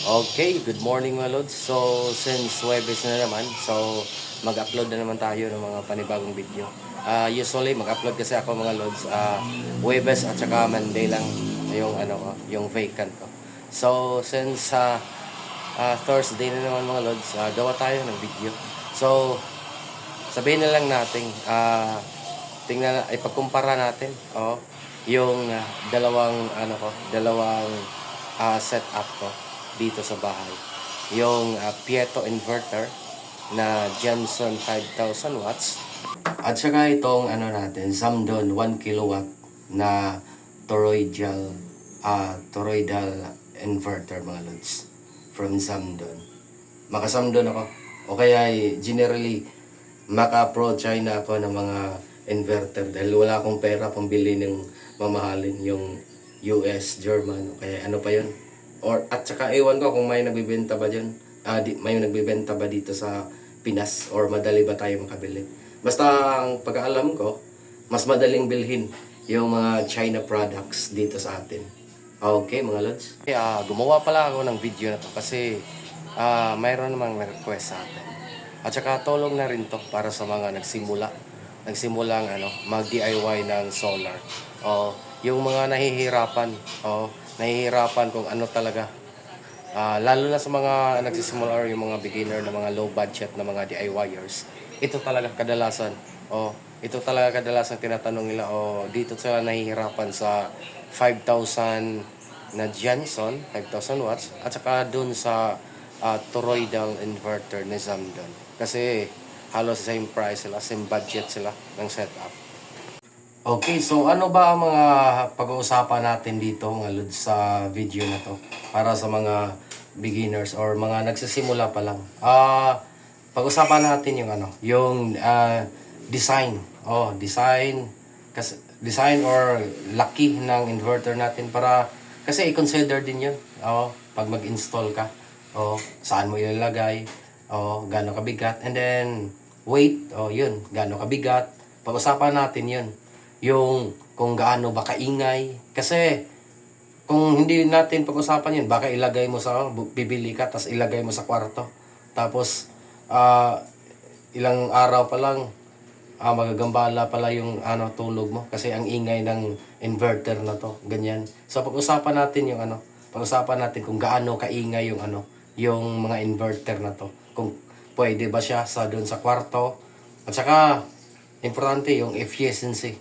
Okay, good morning mga Lods. So, since Webes na naman, so mag-upload na naman tayo ng mga panibagong video. Usually, mag-upload kasi ako mga Lods, Webes at saka Monday lang yung, yung vacant ko. So, since Thursday na naman mga Lods, gawa tayo ng video. So, sabihin na lang natin, ipagkumpara natin, yung dalawang setup ko dito sa bahay. Yung Pieto inverter na Johnson 5,000 watts at saka itong Zamdon 1 kilowatt na toroidal inverter mga lods from Zamdon. Maka-Zamdon ako. O kaya generally maka-pro China ako ng mga inverter dahil wala akong pera pambili ng mamahalin yung US, German, o kaya ano pa yun. At saka ewan ko kung may nagbibenta ba dyan. May nagbibenta ba dito sa Pinas or madali ba tayo makabili. Basta ang pagkaalam ko, mas madaling bilhin yung mga China products dito sa atin. Okay mga lods? Gumawa pala ako ng video na to kasi mayroon namang request sa atin. At saka tulong na rin to para sa mga nagsimulang mag-DIY ng solar. Yung mga nahihirapan kung ano talaga. Lalo na sa mga nagsisimula or yung mga beginner na mga low budget na mga DIYers. Ito talaga kadalasan tinatanong nila dito sila nahihirapan sa 5,000 na Johnson, 5,000 watts at saka dun sa toroidal inverter ni Zamdon. Kasi halos same price sila, same budget sila ng setup. Okay, so ano ba ang mga pag-uusapan natin dito mga lods sa video na to para sa mga beginners or mga nagsisimula pa lang. Pag-usapan natin yung design. Design or laki ng inverter natin para kasi i-consider din 'yun. Pag mag-install ka, saan mo ilalagay, gaano kabigat, and then weight, yun, gaano kabigat. Pag-usapan natin 'yun. Yung kung gaano ba kaingay. Kasi kung hindi natin pag-usapan yun, baka ilagay mo bibili ka, tapos ilagay mo sa kwarto. Tapos, ilang araw pa lang, magagambala pala yung tulog mo. Kasi ang ingay ng inverter na to, ganyan. So, pag-usapan natin pag-usapan natin kung gaano kaingay yung mga inverter na to. Kung pwede ba siya doon sa kwarto. At saka, importante yung efficiency.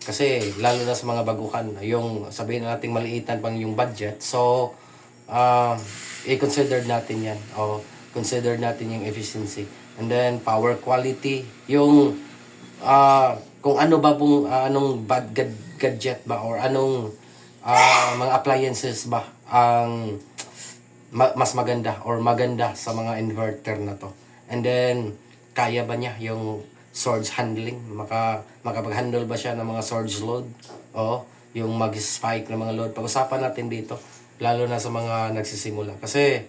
Kasi lalo na sa mga baguhan, yung sabihin natin maliitan pang yung budget. So, i-consider natin yan. Consider natin yung efficiency. And then, power quality. Yung, kung ano ba anong bad gadget ba or anong mga appliances ba ang mas maganda or maganda sa mga inverter na to. And then, kaya ba niya yung surge handling? Makapag-handle ba siya ng mga surge load? Yung mag-spike ng mga load. Pag-usapan natin dito, lalo na sa mga nagsisimula. Kasi,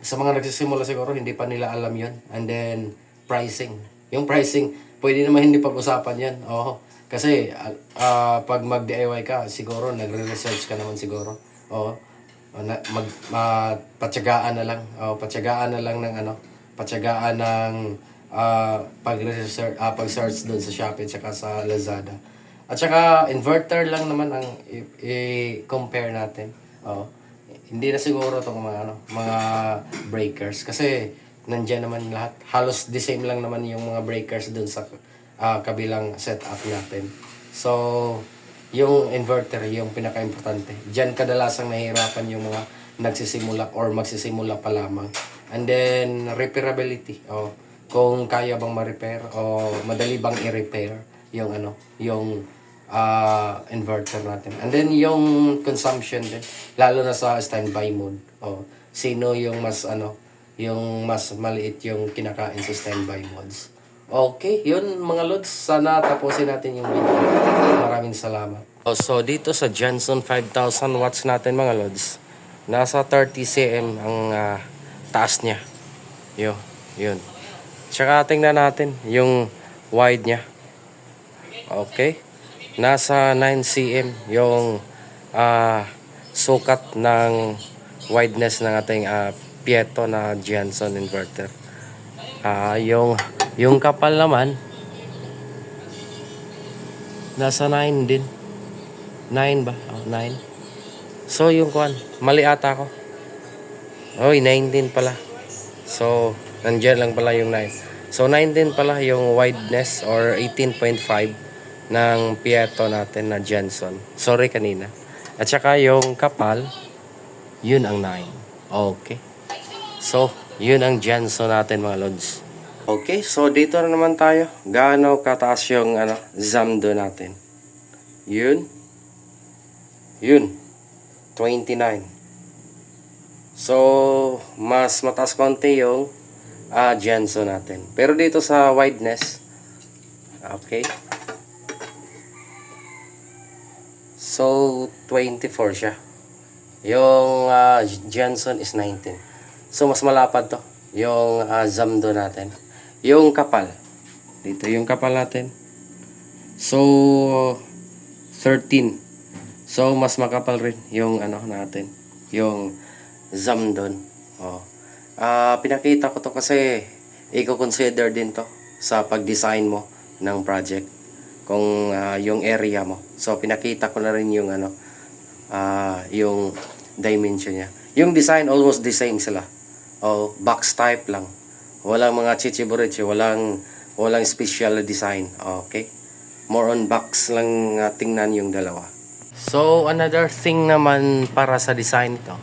sa mga nagsisimula siguro, hindi pa nila alam yun. And then, pricing. Yung pricing, pwede naman hindi pag-usapan yan. Kasi, pag mag-DIY ka, siguro, nagre-research ka naman siguro. Patyagaan na lang. Patyagaan na lang patyagaan ng pag-search doon sa Shopee at sa Lazada. At saka inverter lang naman ang i-compare natin. Hindi na siguro itong mga breakers kasi nandiyan naman lahat. Halos the same lang naman yung mga breakers doon sa kabilang setup natin. So, yung inverter, yung pinaka-importante. Diyan kadalasang nahihirapan yung mga nagsisimula or magsisimula pa lamang. And then, repairability. Kung kaya bang ma-repair o madali bang i-repair yung inverter natin. And then yung consumption din, lalo na sa standby mode. Sino yung mas maliit yung kinakain sa standby modes. Okay, yun mga lods. Sana tapusin natin yung video. Maraming salamat. So dito sa Johnson 5,000 watts natin mga lods, nasa 30 cm ang taas niya. Yun. Tsaka tingnan natin yung wide niya. Okay. Nasa 9 cm yung sukat ng wideness ng ating Pieto na Johnson inverter. Yung kapal naman nasa 9 din. 9 ba? 9. So yung kuan, mali ata ako. Oy, 9 din pala. So nandiyan lang pala yung 9. So 9 din pala yung wideness or 18.5 ng Pieto natin na Johnson. Sorry kanina. At saka yung kapal, yun ang 9. Okay. So, yun ang Johnson natin mga lods. Okay, so dito na naman tayo. Gaano kataas yung Zamdo natin? Yun. 29. So, mas mataas konti yung Johnson natin. Pero dito sa wideness, okay. So, 24 siya. Yung Johnson is 19. So, mas malapad to. Yung Zamdo natin. Yung kapal. Dito yung kapal natin. So, 13. So, mas makapal rin yung natin. Yung Zamdon. Oh. Pinakita ko to kasi i-consider din to sa pag-design mo ng project. Kung yung area mo. So, pinakita ko na rin yung yung dimension niya. Yung design almost the same sila. Box type lang. Walang mga chichiburichi, walang special design. Okay? More on box lang tingnan yung dalawa. So, another thing naman para sa design ito.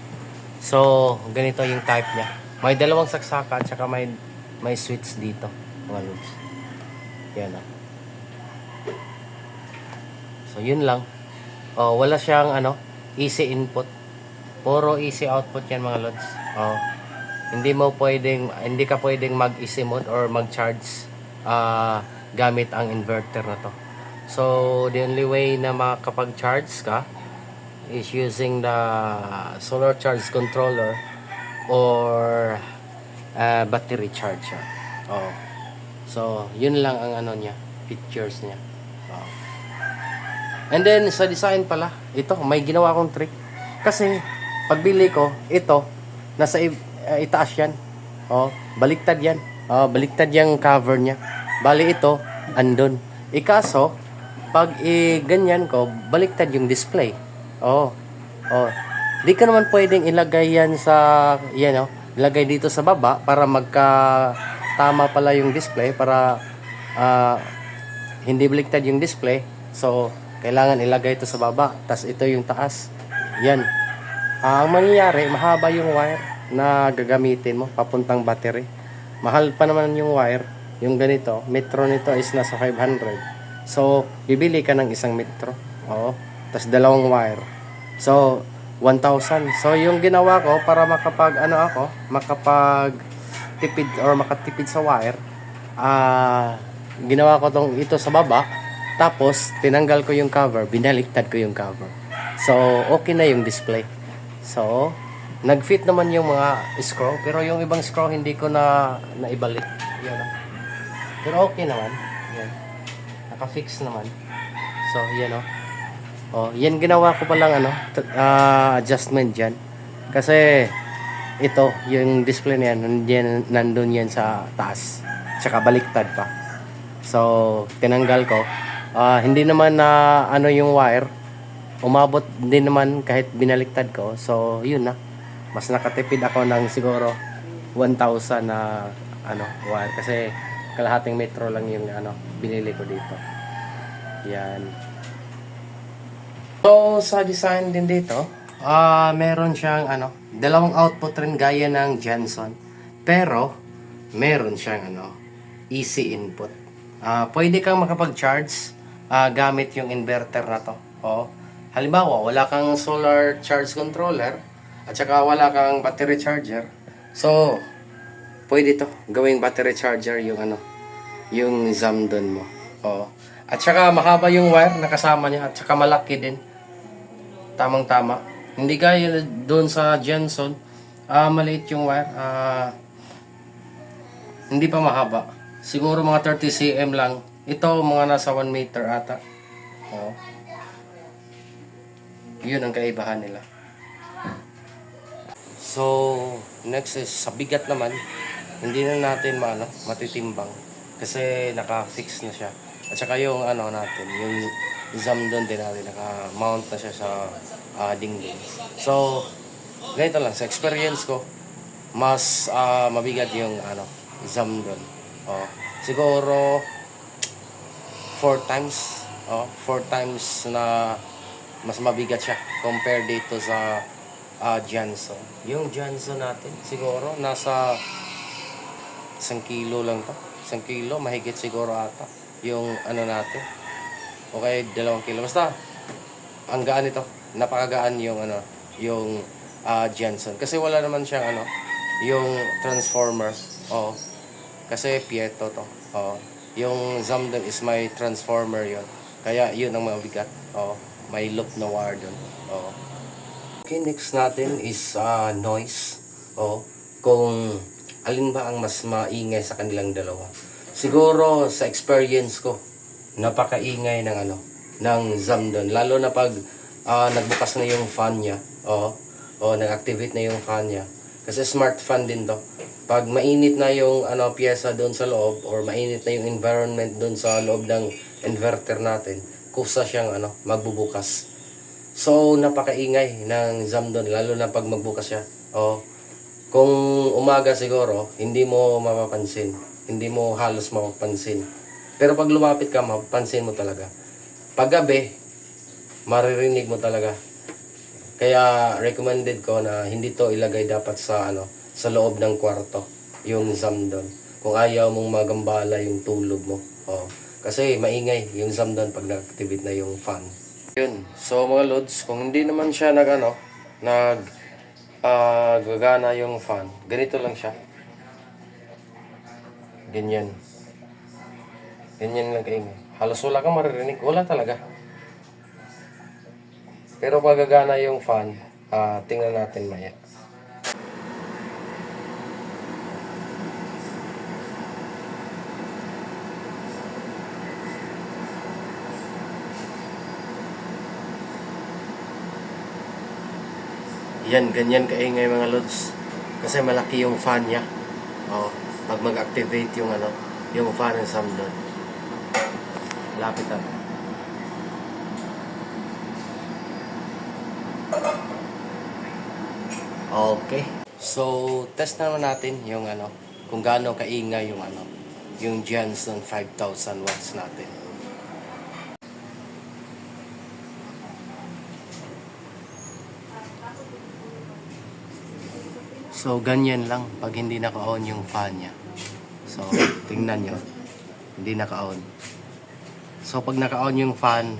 So, ganito yung type niya. May dalawang saksaka at saka may switch dito. Mga loops. Yan. So, yun lang. Wala siyang easy input. Puro easy output yan mga lods. Hindi ka pwedeng mag-easy mode or mag-charge gamit ang inverter na to. So, the only way na makapag-charge ka is using the solar charge controller or battery charger. So, yun lang ang niya, features niya. And then, sa design pala, ito, may ginawa akong trick. Kasi, pagbili ko, ito, nasa itaas yan. Baliktad yan. Baliktad yung cover niya. Bali ito, andun. Ikaso, pag ganyan ko, baliktad yung display. Di ka naman pwedeng ilagay yan sa, ilagay dito sa baba para tama pala yung display para hindi baliktad yung display. So, kailangan ilagay ito sa baba. Tas ito yung taas. Yan. Ang mangyayari, mahaba yung wire na gagamitin mo papuntang battery. Mahal pa naman yung wire. Yung ganito, metro nito is nasa 500. So, bibili ka ng isang metro. Tas dalawang wire. So, 1,000. So, yung ginawa ko para makapag-tipid or makatipid sa wire, ginawa ko ito sa baba. Tapos, tinanggal ko yung cover, binaliktad ko yung cover. So, okay na yung display. So, nag-fit naman yung mga screw, pero yung ibang screw hindi ko na naibalik. Yan. Pero okay naman. Yan. Naka-fix naman. So, yan yan ginawa ko palang adjustment dyan. Kasi, ito, yung display niyan, nandun yan sa taas. Tsaka baliktad pa. So, tinanggal ko. Hindi naman na yung wire. Umabot din naman kahit binaliktad ko. So, yun na. Mas nakatipid ako ng siguro 1,000 na wire. Kasi kalahating metro lang yung binili ko dito. Yan. So, sa design din dito, meron siyang dalawang output rin gaya ng Johnson. Pero, meron siyang easy input. Pwede kang makapag-charge gamit yung inverter na to. Halimbawa, wala kang solar charge controller at saka wala kang battery charger. So, pwede to gawing battery charger yung Zamdon mo. At saka mahaba yung wire na kasama niya at saka malaki din. Tamang-tama. Hindi gaya doon sa Johnson, maliit yung wire. Hindi pa mahaba. Siguro mga 30 cm lang. Ito mga nasa 1 meter ata. Yun ang kaibahan nila. So, next is sa bigat naman, hindi na natin matitimbang kasi naka-fix na siya. At saka yung natin, yung Zamdon din natin, naka-mount na siya sa dingding. So, ganito lang, sa experience ko, mas mabigat yung Zamdon. Siguro 4 times, 4 times na mas mabigat siya compare dito sa Johnson. Yung Johnson natin, siguro nasa 1 kilo lang to. 1 kilo, mahigit siguro ata. Yung natin. Okay, 2 kilo. Basta, ang gaan ito. Napakagaan yung yung Johnson. Kasi wala naman siyang yung transformer. Kasi Pieto to. Yung Zamdon is my transformer yon. Kaya yun ang mabigat. May loop na wire dun. Okay, next natin is noise. Kung alin ba ang mas maingay sa kanilang dalawa. Siguro sa experience ko, napakaingay ng Zamdon. Lalo na pag nagbukas na yung fan niya. Nag-activate na yung fan niya. Kasi smart fan din to. Pag mainit na yung pyesa doon sa loob or mainit na yung environment doon sa loob ng inverter natin, kusa siyang magbubukas. So napakaingay ng Zamdon lalo na pag magbukas siya. Kung umaga siguro, hindi mo mapapansin. Hindi mo halos mapapansin. Pero pag lumapit ka, mapapansin mo talaga. Pag gabi, maririnig mo talaga. Kaya recommended ko na hindi to ilagay dapat sa sa loob ng kwarto, yung Zamdon. Kung ayaw mong magambala yung tulog mo. Kasi maingay yung Zamdon pag nag-activate na yung fan. Yun. So mga lods, kung hindi naman siya gagana yung fan, ganito lang siya. Ganyan. Ganyan lang kaingay. Halos wala kang maririnig. Wala talaga. Pero pag gagana yung fan, tingnan natin maya. Yan, ganyan kaingay mga lods. Kasi malaki yung fan niya. Pag mag-activate yung yung fan ng Zamdon. Lapit na. Okay. So, test naman natin yung kung gaano kaingay yung yung Johnson 5,000 watts natin. So, ganyan lang pag hindi naka-on yung fan niya. So, tingnan nyo. Hindi naka-on. So, pag naka-on yung fan,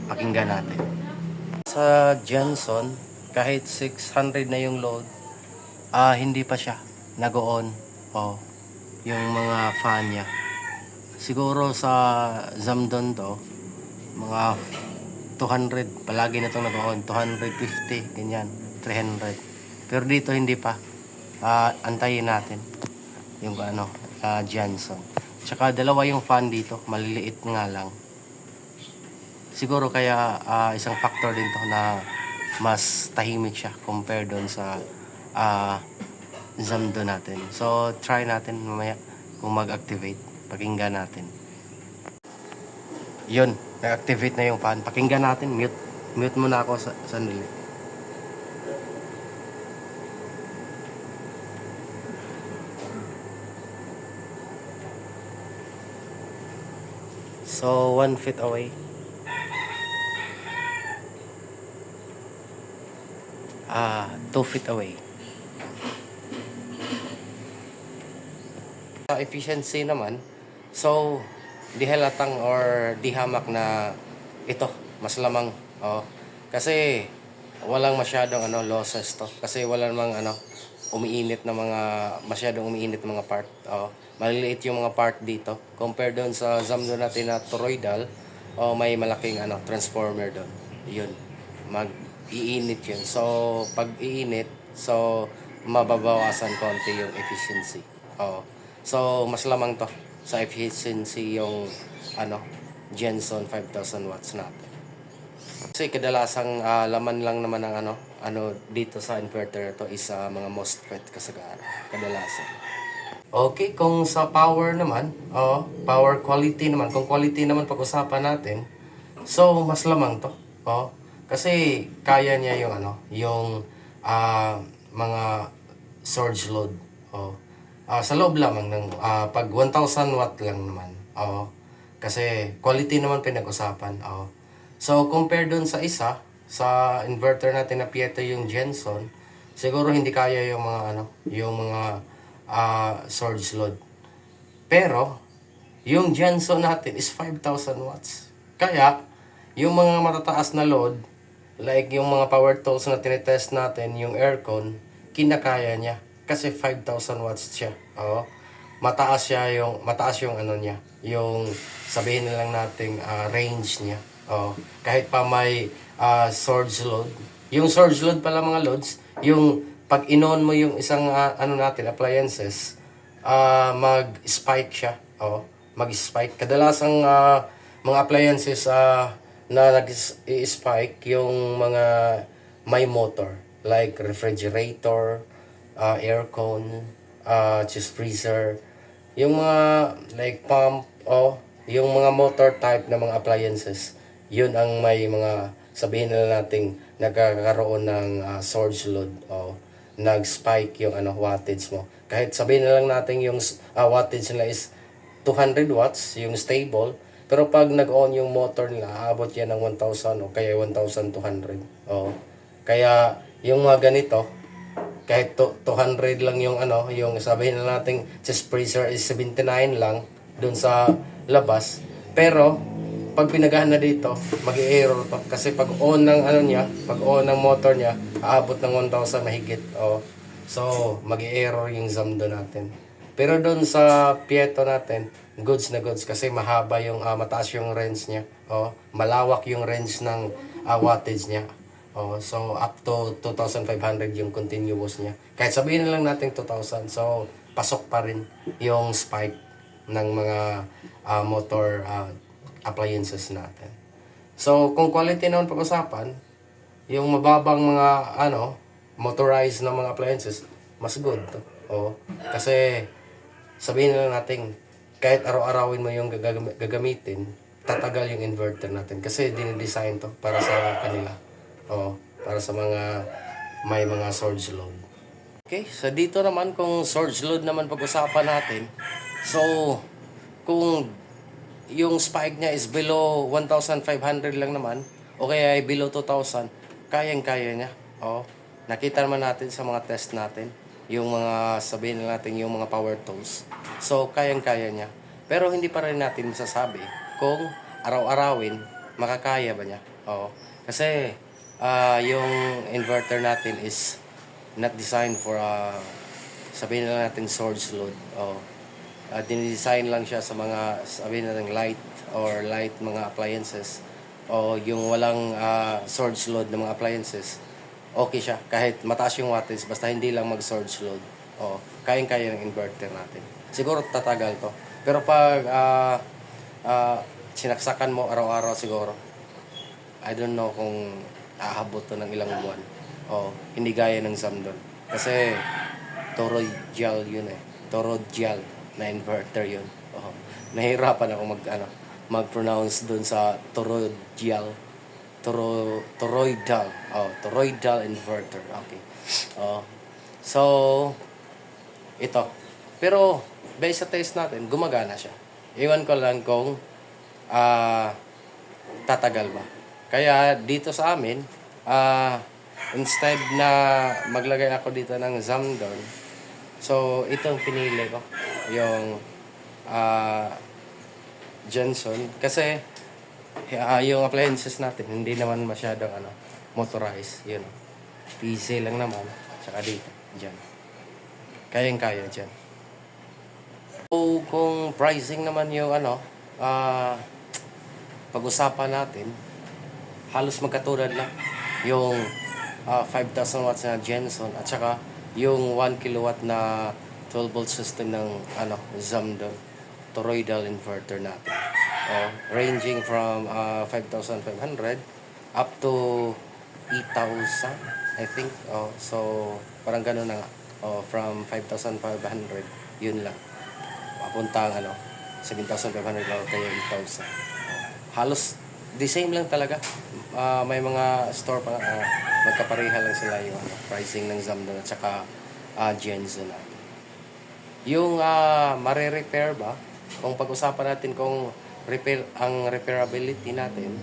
pakinggan natin. Sa Johnson, kahit 600 na yung load, hindi pa siya nag-on. Yung mga fan niya. Siguro sa Zamdon to, mga 200, palagi na itong nag-on. 250, ganyan. 300. Pero dito hindi pa. Antayin natin yung Johnson. Tsaka dalawa yung fan dito, maliliit nga lang. Siguro kaya isang factor din to na mas tahimik siya compare doon sa Zamdon natin. So try natin mamaya kung mag-activate. Pakinggan natin. Yun, nag-activate na yung fan. Pakinggan natin, mute muna ako sa sandali. So 1 feet away. 2 feet away. Sa efficiency naman, so di halatang or di hamak na ito mas lamang. Kasi walang masyadong losses to. Kasi wala namang umiinit na masyadong umiinit na mga part. Maliliit yung mga part dito compare doon sa Zamdon natin na toroidal. May malaking transformer doon. Yun, mag-iinit yun. So pag iinit, so mababawasan konti yung efficiency. So mas lamang to sa efficiency yung Johnson 5,000 watts natin. Kasi kadalasang laman lang naman ng ano dito sa inverter to is mga MOSFET kasagaran kadalasan. Okay, kung sa power naman, power quality naman, kung quality naman pag-usapan natin, so mas lamang to. Kasi kaya niya yung yung mga surge load. Sa loob lamang ng pag 1,000 watt lang naman. Kasi quality naman pinag-usapan. So compare dun sa isa, sa inverter natin na Pieta yung Jenson, siguro hindi kaya yung mga yung mga surge load. Pero yung Jenson natin is 5,000 watts. Kaya yung mga matataas na load, like yung mga power tools na tinetest natin, yung aircon, kinakaya niya. Kasi 5,000 watts siya. Mataas yung ano niya. Yung sabihin na lang nating range niya. Kahit pa may surge load. Yung surge load pala mga loads, yung pag in-on mo yung isang appliances, mag-spike siya. Mag-spike. Kadalasang mga appliances na nag-spike yung mga may motor, like refrigerator, aircon, chest freezer, yung mga like pump, yung mga motor type na mga appliances, yun ang may mga sabihin na nating nagkakaroon ng surge load o nag-spike yung wattage mo. Kahit sabihin na lang natin yung wattage nila is 200 watts, yung stable, pero pag nag-on yung motor nila, aabot yan ng 1,000 o kaya 1,200. Kaya yung mga ganito, kahit 200 lang yung yung sabihin na natin chest freezer is 79 lang dun sa labas. Pero pag pinagahan na dito, mag-i-error to kasi pag on ng pag on ng motor niya, aabot ng 1,000 mahigit. So mag-i-error yung Zamdo natin. Pero doon sa Pieto natin, goods na goods kasi mahaba yung mataas yung range niya. Malawak yung range ng wattage niya. So up to 2,500 yung continuous niya. Kahit sabihin na lang natin 2,000, so pasok pa rin yung spike ng mga motor appliances natin. So kung quality naman pag-usapan, yung mababang mga motorized na mga appliances, mas good to. Kasi sabihin na lang natin, kahit araw-arawin mo yung gagamitin, tatagal yung inverter natin kasi dinidesign to para sa kanila. Para sa mga may mga surge load. Okay, so dito naman kung surge load naman pag-usapan natin. So kung yung spike niya is below 1,500 lang naman o kaya ay below 2,000, kayang-kaya niya. Nakita naman natin sa mga test natin yung mga sabihin natin yung mga power tools. So kayang-kaya niya. Pero hindi pa rin natin masasabi kung araw-arawin makakaya ba niya. Kasi yung inverter natin is not designed for sabihin na natin surge load. Dinidesign lang siya sa mga sabihin natin light or light mga appliances o yung walang surge load ng mga appliances. Okay siya kahit mataas yung wattage basta hindi lang mag surge load. Kayang-kaya ng inverter natin. Siguro tatagal to. Pero pag sinaksakan mo araw-araw siguro, I don't know kung aabot to ng ilang buwan. Hindi gaya ng Zamdon. Kasi Toroidal yun eh. Toroidal na inverter yun. Nahirapan ako mag-pronounce dun sa Toroidal. Toroidal. Toroidal inverter. Okay. So, ito. Pero, based sa test natin, gumagana siya. Iwan ko lang kung tatagal ba. Kaya, dito sa amin, instead na maglagay ako dito ng Zamdon, so, itong pinili ko. Yung Jenson. Kasi, yung appliances natin, hindi naman masyadong motorized. Yun. PC lang naman. Tsaka dito. Diyan. Kayang-kaya dyan. So, kung pricing naman yung pag-usapan natin, halos magkatulad lang. Yung 5,000 watts na Jenson at saka yung 1 kilowatt na 12 volt system ng Zamdon toroidal inverter natin. Ranging from 5,500 up to 8,000 I think. Oh, so parang gano'n na nga. Oh, from 5,500, yun lang. Papunta ang 7,500 o kaya 8,000. Halos the same lang talaga. May mga store pa magkapareha lang sila yung pricing ng Zamdon at saka Genzo natin. Yung mare-repair ba? Kung pag-usapan natin kung ang repairability natin,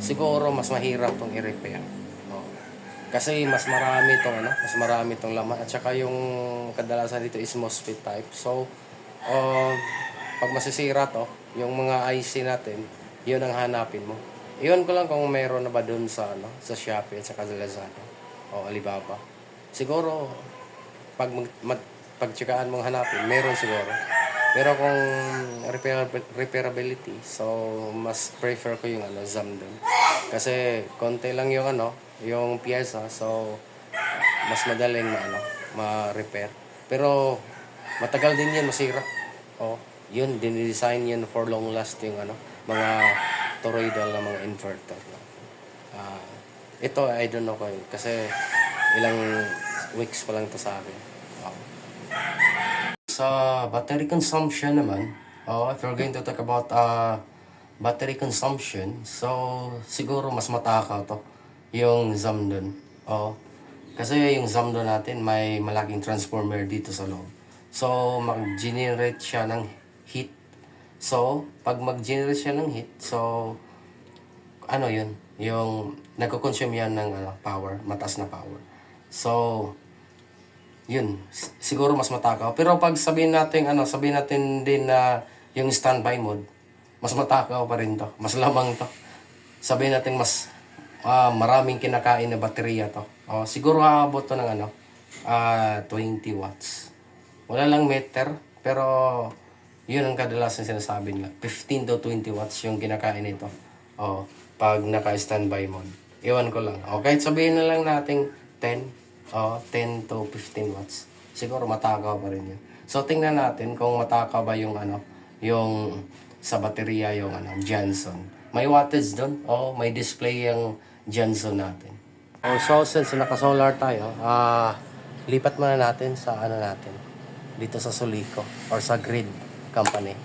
siguro mas mahirap tong i-repair. Oh. Kasi mas marami tong laman at saka yung kadalasan dito is MOSFET type. So, pag masisira to, yung mga IC natin, yun ang hanapin mo. Iyon ko lang kung meron na ba dun sa Shopee at saka sa Lazada o Alibaba. Siguro pagtsagaan mong hanapin, meron siguro. Pero kung repairability, so mas prefer ko yung Zamdon. Kasi konti lang yung yung piyesa, so mas madaling ma-repair. Pero matagal din yan masira. Oh, yun dinidesign yun for long lasting mga toroidal na mga inverter. Ito I don't know kasi ilang weeks pa lang to sa akin. Sa battery consumption naman, if you're going to talk about battery consumption, so siguro mas matakaw to yung Zamdon. Kasi yung Zamdon natin may malaking transformer dito sa loob. So mag-generate siya ng heat. So pag mag-generate siya ng heat, so yun, yung nagko-consume yan ng power, mataas na power. So yun, siguro mas matakaw. Pero pag sabihin natin din na yung standby mode, mas matakaw pa rin to. Mas lamang to. Sabihin natin mas maraming kinakain na baterya to. Siguro aabot to ng 20 watts. Wala lang meter, pero yun ang kadalasan sinasabi nila. 15 to 20 watts yung kinakain nito. Pag naka-standby mode. Iwan ko lang. Kahit sabihin na lang natin 10 to 15 watts. Siguro matakaw pa rin yun. So tingnan natin kung matakaw ba yung yung sa baterya yung Johnson. May wattage doon. May display yung Johnson natin. So since naka-solar tayo, lipat muna natin sa natin. Dito sa Solico or sa grid company.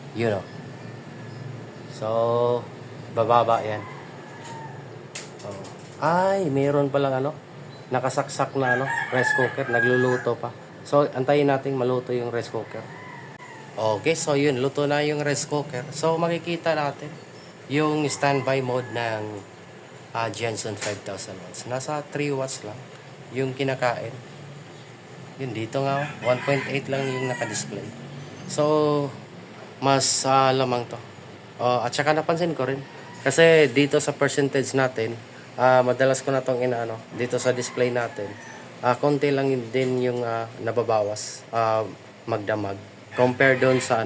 So bababa yan. Ay, meron palang nakasaksak na rice cooker, nagluluto pa. So antayin natin maluto yung rice cooker. Okay, so yun, luto na yung rice cooker. So makikita natin yung standby mode ng Johnson 5,000 watts. Nasa 3 watts lang yung kinakain. Yun, dito nga 1.8 lang yung nakadisplay. So mas lamang to. At saka napansin ko rin kasi dito sa percentage natin, madalas ko na itong dito sa display natin, konti lang din yung nababawas, magdamag compare doon sa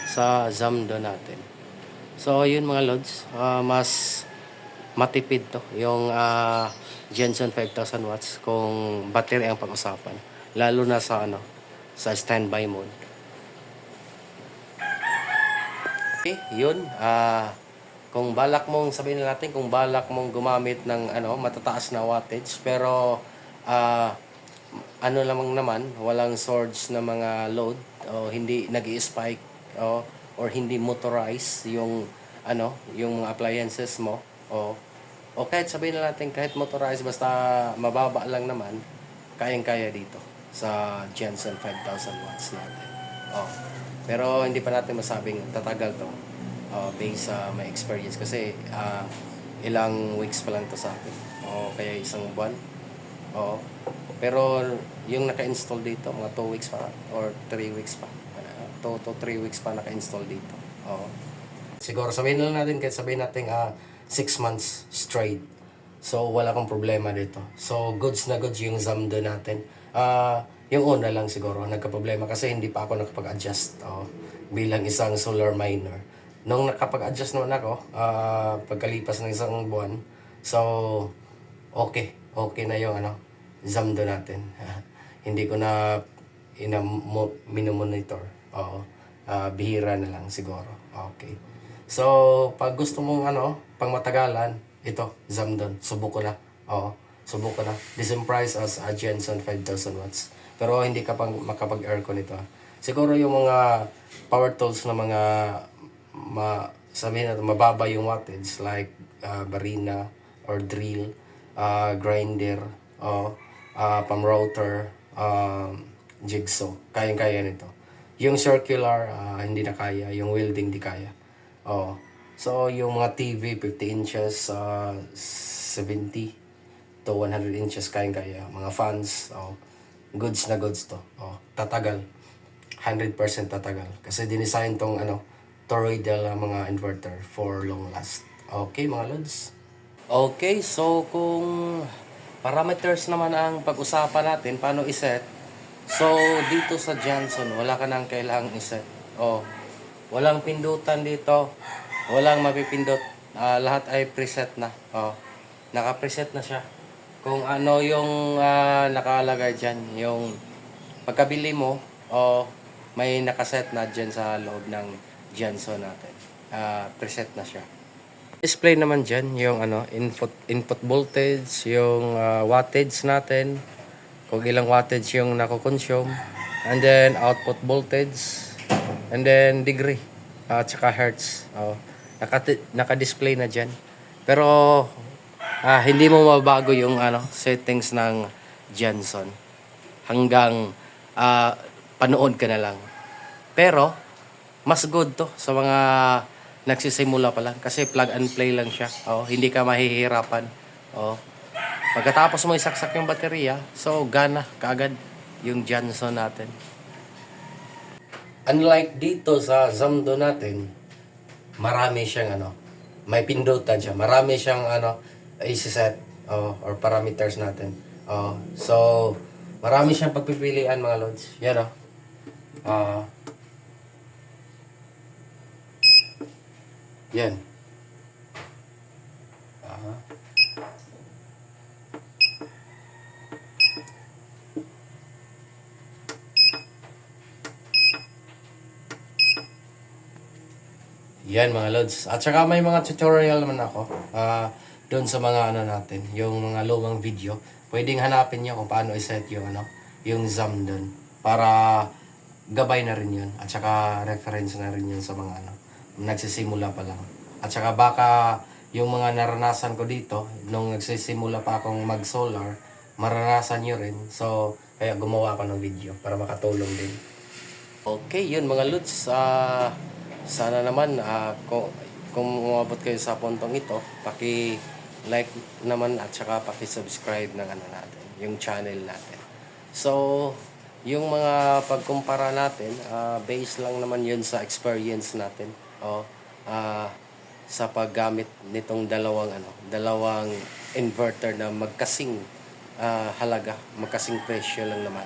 sa Zamdon natin. So yun mga lods, mas matipid to yung Johnson 5,000 watts kung battery ang pag-usapan, lalo na sa sa standby mode. Okay, yun. Kung balak mong sabihin natin kung balak mong gumamit ng matataas na wattage pero lamang naman walang surge na mga load o hindi nag-i-spike or hindi motorize yung yung mga appliances mo o kahit sabihin natin kahit motorize basta mababa lang naman, kayang-kaya dito sa Johnson 5,000 watts natin. Pero hindi pa natin masabing tatagal to. Based sa my experience kasi ilang weeks pa lang to sa akin kaya isang buwan pero yung naka-install dito mga 2 weeks pa or 3 weeks pa 2 to 3 weeks pa naka-install dito siguro sabihin natin 6 months straight, so wala kang problema dito. So goods na goods yung Zamdon natin. Yung una lang siguro nagka-problema kasi hindi pa ako nakapag-adjust bilang isang solar miner. Nung nakapag-adjust naman ako, pagkalipas ng isang buwan, so okay na yung Zamdon natin. Hindi ko na minomonitor. Bihira na lang siguro. Okay. So pag gusto mong pang matagalan, ito Zamdon, subok ko na. subukan na. The same price as a Jensen 5,000 watts. Pero hindi ka pang makapag-aircon ito. Siguro yung mga power tools na mga sabihin natin mababa yung wattage like barina or drill, grinder, pam router, jigsaw. Kayang-kaya nito. Yung circular, hindi na kaya. Yung welding, di kaya. Oh. So, yung mga TV, 50 inches, 70 to 100 inches, kayang-kaya. Mga fans, goods na goods to. Tatagal. 100% tatagal. Kasi dinesign tong toroidal mga inverter for long last. Okay, mga lods. Okay, so kung parameters naman ang pag-usapan natin, paano iset? So, dito sa Johnson, wala ka nang kailangang iset. Walang pindutan dito. Walang mapipindot. Lahat ay preset na. Naka-preset na siya. Kung ano yung nakalagay dyan. Yung pagkabili mo, may nakaset na dyan sa loob ng Johnson natin. Preset na siya. Display naman dyan yung input voltage, yung wattage natin, kung ilang wattage yung nako-consume, and then output voltage, and then degree, at saka hertz. Naka-display na dyan. Pero hindi mo mabago yung settings ng Johnson hanggang panood ka na lang. Pero mas good to sa mga nagsisimula pa lang kasi plug and play lang siya. Hindi ka mahihirapan. Pagkatapos mo isaksak yung baterya, so gana kaagad yung Johnson natin. Unlike dito sa Zamdo natin, marami siyang may pindutan siya. Marami siyang i-set or parameters natin. So marami siyang pagpipilian mga lods. Yan yan. Yan mga lods. At saka may mga tutorial naman ako doon sa mga natin, yung mga lumang video. Pwedeng hanapin niyo kung paano i-set yung ZAM doon para gabay na rin yun. At saka reference na rin yun sa mga nagsisimula pa lang. At saka baka yung mga naranasan ko dito nung nagsisimula pa akong mag-solar, maranasan nyo rin. So, kaya gumawa ako ng video para makatulong din. Okay, yun mga lods. Sana naman kung umabot kayo sa puntong ito, paki-like naman at saka paki-subscribe ng natin, yung channel natin. So, yung mga pagkumpara natin, base lang naman yun sa experience natin. Sa paggamit nitong dalawang inverter na magkasing halaga, magkasing presyo lang naman.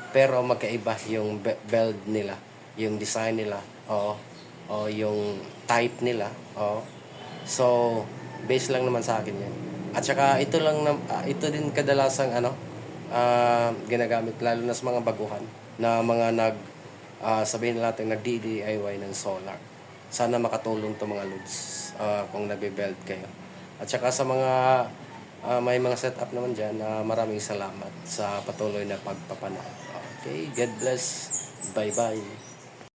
Pero magkaiba yung build nila, yung design nila, yung type nila. So base lang naman sa akin 'yan. At saka ito ito din kadalasang ginagamit lalo na sa mga baguhan na mga sabihin natin nag-DIY ng solar. Sana makatulong to mga lods kung nagbe-build kayo. At saka sa mga may mga setup naman dyan, maraming salamat sa patuloy na pagpapanood. Okay, God bless. Bye-bye.